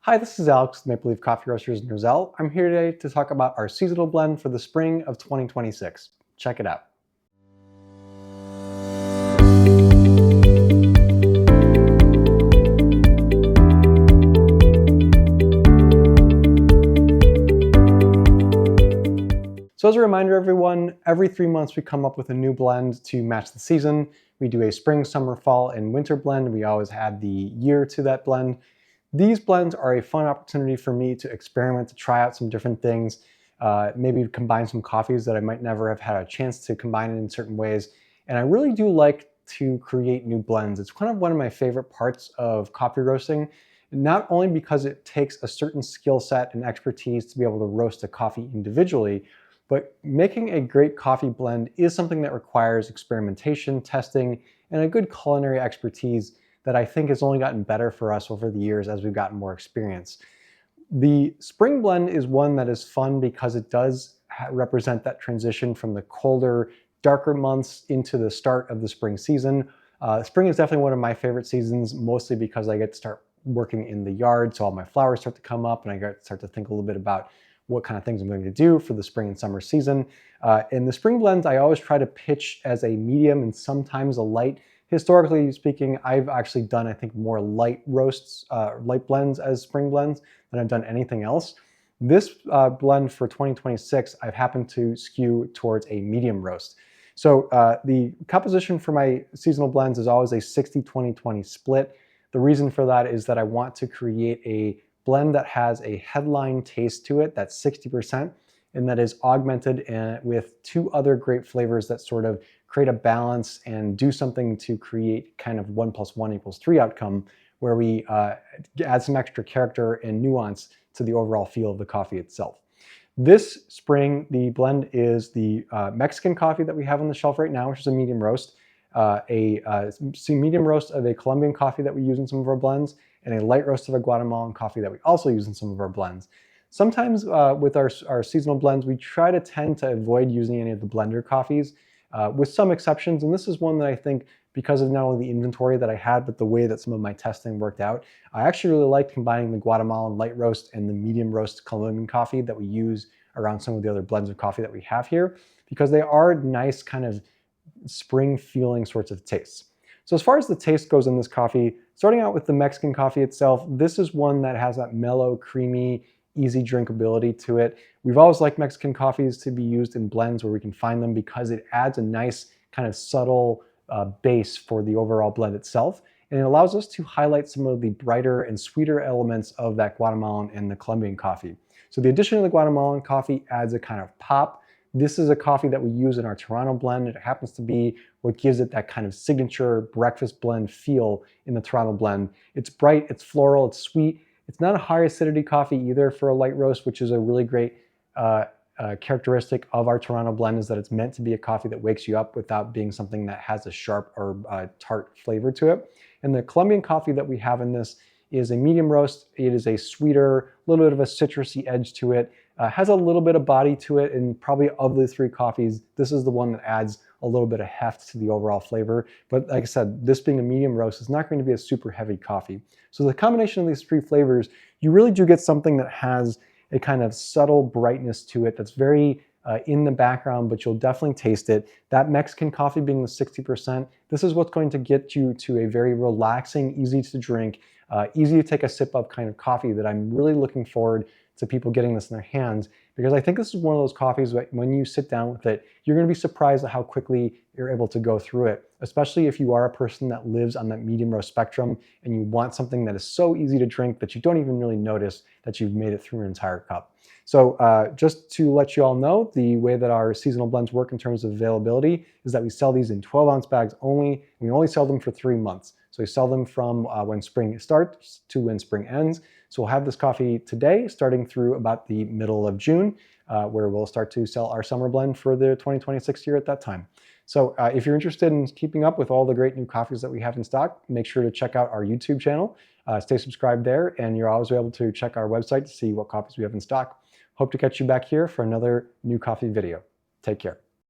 Hi, this is Alex with Maple Leaf Coffee Roasters in Roselle. I'm here today to talk about our seasonal blend for the spring of 2026. Check it out. So as a reminder, everyone, every 3 months we come up with a new blend to match the season. We do a spring, summer, fall, and winter blend. We always add the year to that blend. These blends are a fun opportunity for me to experiment, to try out some different things, maybe combine some coffees that I might never have had a chance to combine in certain ways. And I really do like to create new blends. It's kind of one of my favorite parts of coffee roasting, not only because it takes a certain skill set and expertise to be able to roast a coffee individually, but making a great coffee blend is something that requires experimentation, testing, and a good culinary expertise that I think has only gotten better for us over the years as we've gotten more experience. The spring blend is one that is fun because it does represent that transition from the colder, darker months into the start of the spring season. Spring is definitely one of my favorite seasons, mostly because I get to start working in the yard, so all my flowers start to come up and I get to start to think a little bit about what kind of things I'm going to do for the spring and summer season. In the spring blends, I always try to pitch as a medium and sometimes a light. Historically speaking, I've actually done, I think, more light roasts, light blends as spring blends than I've done anything else. This blend for 2026, I've happened to skew towards a medium roast. So the composition for my seasonal blends is always a 60-20-20 split. The reason for that is that I want to create a blend that has a headline taste to it that's 60%, and that is augmented with two other great flavors that sort of create a balance and do something to create kind of 1 + 1 = 3 outcome, where we add some extra character and nuance to the overall feel of the coffee itself. This spring, the blend is the Mexican coffee that we have on the shelf right now, which is a medium roast, a medium roast of a Colombian coffee that we use in some of our blends, and a light roast of a Guatemalan coffee that we also use in some of our blends. Sometimes with our seasonal blends, we try to tend to avoid using any of the blender coffees, with some exceptions. And this is one that I think, because of not only the inventory that I had, but the way that some of my testing worked out, I actually really like combining the Guatemalan light roast and the medium roast Colombian coffee that we use around some of the other blends of coffee that we have here, because they are nice kind of spring feeling sorts of tastes. So as far as the taste goes in this coffee, starting out with the Mexican coffee itself, this is one that has that mellow, creamy, easy drinkability to it. We've always liked Mexican coffees to be used in blends where we can find them because it adds a nice kind of subtle base for the overall blend itself. And it allows us to highlight some of the brighter and sweeter elements of that Guatemalan and the Colombian coffee. So the addition of the Guatemalan coffee adds a kind of pop. This is a coffee that we use in our Toronto blend. It happens to be what gives it that kind of signature breakfast blend feel in the Toronto blend. It's bright, it's floral, it's sweet. It's not a high acidity coffee either for a light roast, which is a really great characteristic of our Toronto blend, is that it's meant to be a coffee that wakes you up without being something that has a sharp or tart flavor to it. And the Colombian coffee that we have in this is a medium roast. It is a sweeter, little bit of a citrusy edge to it, has a little bit of body to it, and probably of the three coffees, this is the one that adds a little bit of heft to the overall flavor. But like I said, this being a medium roast is not going to be a super heavy coffee. So the combination of these three flavors, you really do get something that has a kind of subtle brightness to it that's very in the background, but you'll definitely taste it. That Mexican coffee being the 60%, this is what's going to get you to a very relaxing, easy to drink, easy to take a sip of kind of coffee that I'm really looking forward to people getting this in their hands, because I think this is one of those coffees that when you sit down with it, you're going to be surprised at how quickly you're able to go through it, especially if you are a person that lives on that medium roast spectrum and you want something that is so easy to drink that you don't even really notice that you've made it through an entire cup. So just to let you all know, the way that our seasonal blends work in terms of availability is that we sell these in 12-ounce bags only, and we only sell them for 3 months. So we sell them from when spring starts to when spring ends. So we'll have this coffee today, starting through about the middle of June, where we'll start to sell our summer blend for the 2026 year at that time. So if you're interested in keeping up with all the great new coffees that we have in stock, make sure to check out our YouTube channel. Stay subscribed there, and you're always able to check our website to see what coffees we have in stock. Hope to catch you back here for another new coffee video. Take care.